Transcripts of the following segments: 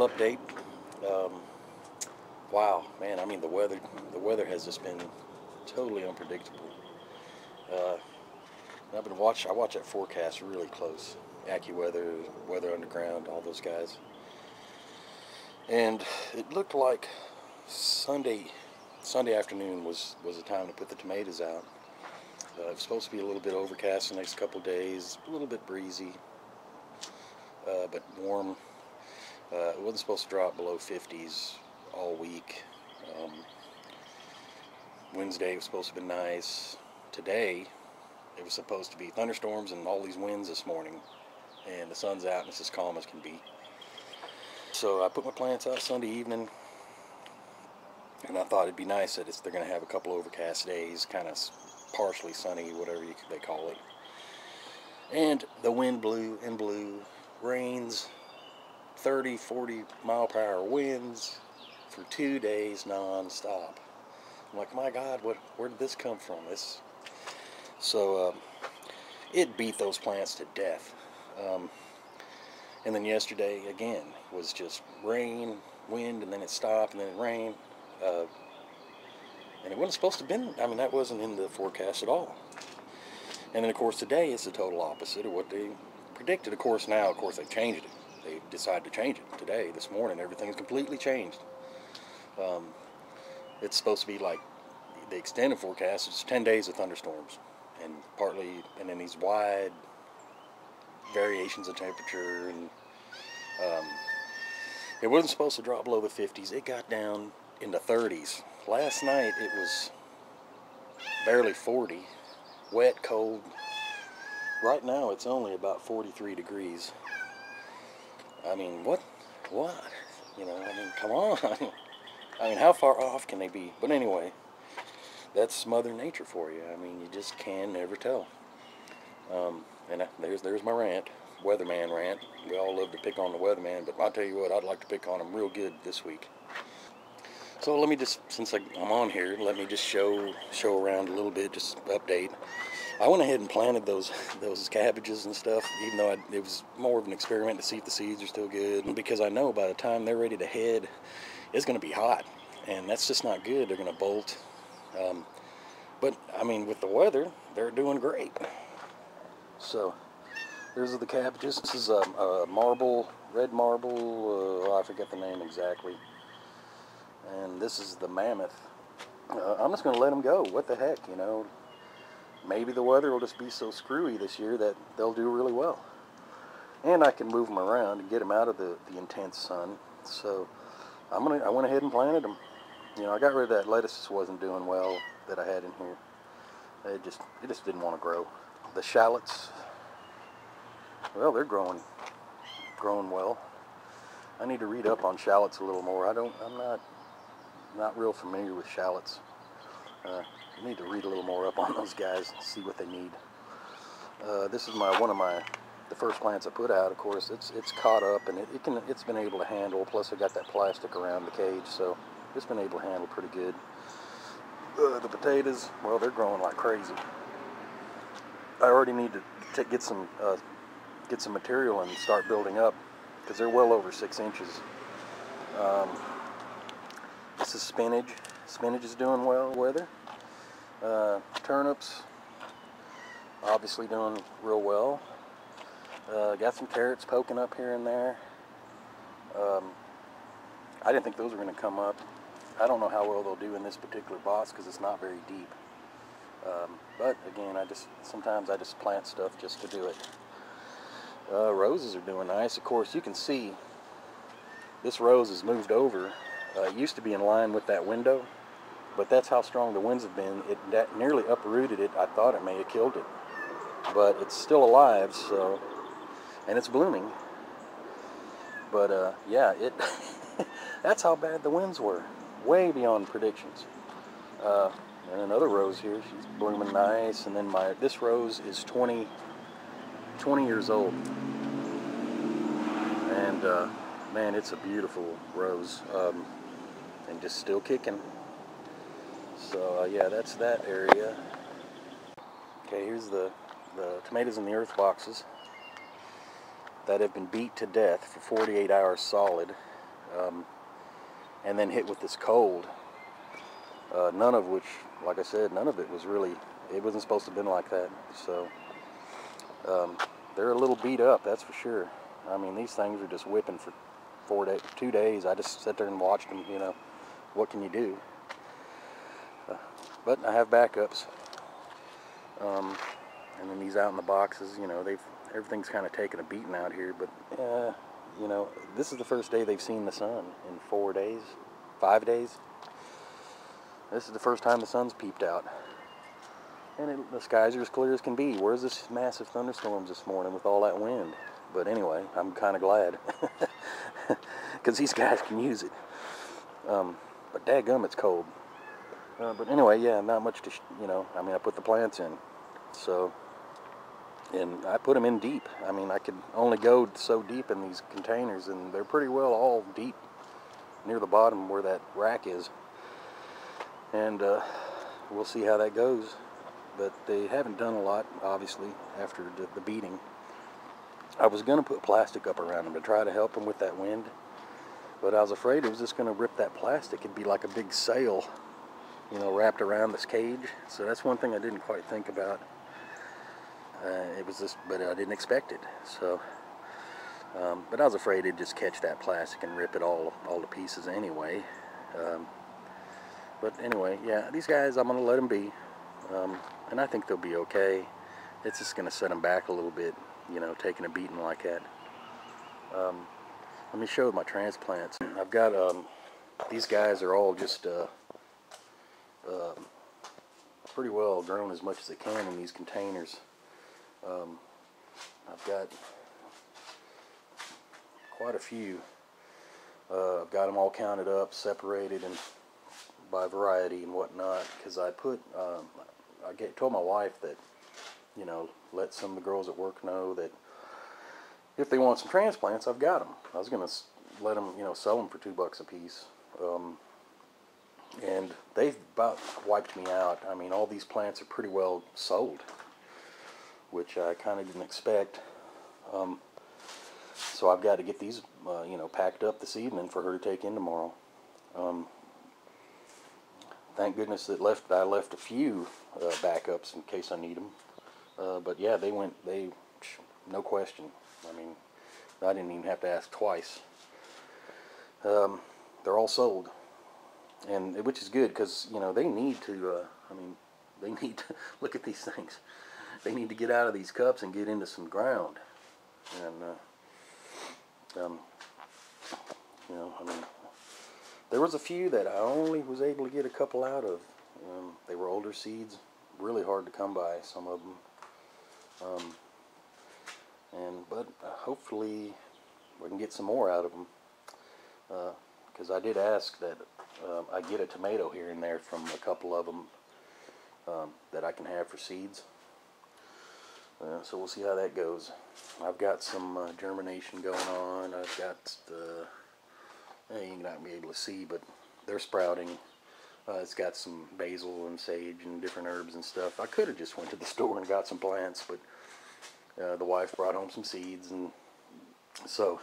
little update. Wow, man, I mean the weather has just been totally unpredictable. I watch that forecast really close. AccuWeather, Weather Underground, all those guys. And it looked like Sunday afternoon was the time to put the tomatoes out. It was supposed to be a little bit overcast the next couple days, a little bit breezy, but warm. It wasn't supposed to drop below 50s all week. Wednesday was supposed to be nice. Today, it was supposed to be thunderstorms and all these winds this morning. And the sun's out and it's as calm as can be. So I put my plants out Sunday evening. And I thought it'd be nice that they're going to have a couple overcast days, kind of partially sunny, whatever they call it. And the wind blew and blew. Rains, 30, 40 mile per hour winds for 2 days non-stop. I'm like, my God, where did this come from? So it beat those plants to death. And then yesterday, again, was just rain, wind, and then it stopped, and then it rained. And it wasn't supposed to be, that wasn't in the forecast at all. And then, of course, today it's the total opposite of what they predicted. Of course, they changed it. They decided to change it today, this morning. Everything's completely changed. It's supposed to be like the extended forecast. It's 10 days of thunderstorms, and then these wide variations of temperature. And it wasn't supposed to drop below the 50s. It got down in the 30s. Last night it was barely 40, wet, cold. Right now it's only about 43 degrees. I mean, what? Come on. How far off can they be? But anyway, that's Mother Nature for you. You just can never tell. And there's my rant, weatherman rant. We all love to pick on the weatherman, but I'll tell you what, I'd like to pick on him real good this week. So let me just, since I'm on here, let me just show around a little bit, just update. I went ahead and planted those cabbages and stuff, even though it was more of an experiment to see if the seeds are still good, because I know by the time they're ready to head, it's going to be hot, and that's just not good. They're going to bolt. But with the weather, they're doing great. So these are the cabbages. This is a red marble, I forget the name exactly. And this is the mammoth. I'm just going to let them go. What the heck, Maybe the weather will just be so screwy this year that they'll do really well. And I can move them around and get them out of the intense sun. So I went ahead and planted them. I got rid of that lettuce that wasn't doing well that I had in here. It just didn't want to grow. The shallots, well, they're growing well. I need to read up on shallots a little more. I'm not real familiar with shallots. I need to read a little more up on those guys and see what they need. This is the first plants I put out. Of course, it's caught up and it's been able to handle. Plus, I got that plastic around the cage, so it's been able to handle pretty good. The potatoes, well, they're growing like crazy. I already need to get some material and start building up because they're well over 6 inches. This is spinach. Spinach is doing well weather. Turnips, obviously doing real well. Got some carrots poking up here and there. I didn't think those were going to come up. I don't know how well they'll do in this particular box because it's not very deep. But again, sometimes I just plant stuff just to do it. Roses are doing nice. Of course, you can see this rose has moved over. It used to be in line with that window, but that's how strong the winds have been. That nearly uprooted it. I thought it may have killed it, but it's still alive. So, and it's blooming. But yeah, that's how bad the winds were. Way beyond predictions. And another rose here, she's blooming nice. And then this rose is 20 years old. And man, it's a beautiful rose. And just still kicking. So yeah, that's that area. Okay, here's the tomatoes in the earth boxes that have been beat to death for 48 hours solid. and then hit with this cold. None of which, like I said, none of it was really, it wasn't supposed to have been like that. So they're a little beat up, that's for sure. I mean, these things are just whipping for 2 days. I just sat there and watched them, you know. What can you do? But I have backups. And then these out in the boxes, you know, everything's kind of taken a beating out here. But, you know, this is the first day they've seen the sun in 4 days, 5 days. This is the first time the sun's peeped out. And the skies are as clear as can be. Where's this massive thunderstorms this morning with all that wind? But anyway, I'm kind of glad. Because these guys can use it. But dadgum, it's cold. But anyway, yeah, not much to, you know, I mean, I put the plants in. So, and I put them in deep. I mean, I could only go so deep in these containers, and they're pretty well all deep near the bottom where that rack is. And we'll see how that goes. But they haven't done a lot, obviously, after the beating. I was going to put plastic up around them to try to help them with that wind. But I was afraid it was just going to rip that plastic. It'd be like a big sail, you know, wrapped around this cage. So that's one thing I didn't quite think about. It was just, but I didn't expect it. So, but I was afraid it'd just catch that plastic and rip it all to pieces anyway. But anyway, yeah, these guys, I'm going to let them be. And I think they'll be okay. It's just going to set them back a little bit, you know, taking a beating like that. Let me show my transplants. I've got, these guys are all just pretty well grown as much as they can in these containers. I've got quite a few. I've got them all counted up, separated, and by variety and whatnot, because I put, told my wife that, you know, let some of the girls at work know that if they want some transplants, I've got them. I was going to let them, you know, sell them for $2 a piece. And they've about wiped me out. I mean, all these plants are pretty well sold, which I kind of didn't expect. So I've got to get these, you know, packed up this evening for her to take in tomorrow. Thank goodness that I left a few backups in case I need them. But yeah, no question. I mean, I didn't even have to ask twice. They're all sold, and which is good because, you know, they need to. I mean, they need to look at these things. They need to get out of these cups and get into some ground. And you know, I mean, there was a few that I only was able to get a couple out of. They were older seeds, really hard to come by, some of them. But hopefully we can get some more out of them. Because I did ask that I get a tomato here and there from a couple of them that I can have for seeds. So we'll see how that goes. I've got some germination going on. I've got you're not going to be able to see, but they're sprouting. It's got some basil and sage and different herbs and stuff. I could have just went to the store and got some plants, but the wife brought home some seeds, and so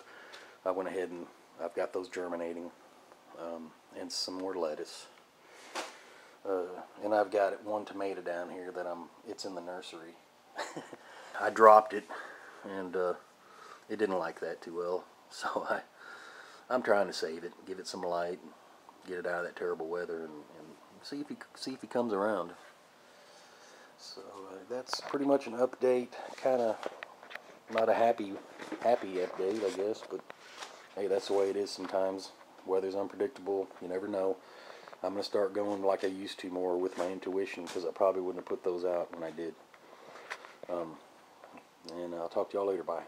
I went ahead and I've got those germinating, and some more lettuce. And I've got one tomato down here that it's in the nursery. I dropped it, and it didn't like that too well, so I'm trying to save it, give it some light, get it out of that terrible weather, and see if he comes around. So that's pretty much an update. Kind of not a happy update, I guess, but hey, that's the way it is sometimes. Weather's unpredictable. You never know. I'm going to start going like I used to more with my intuition, because I probably wouldn't have put those out when I did. And I'll talk to y'all later. Bye.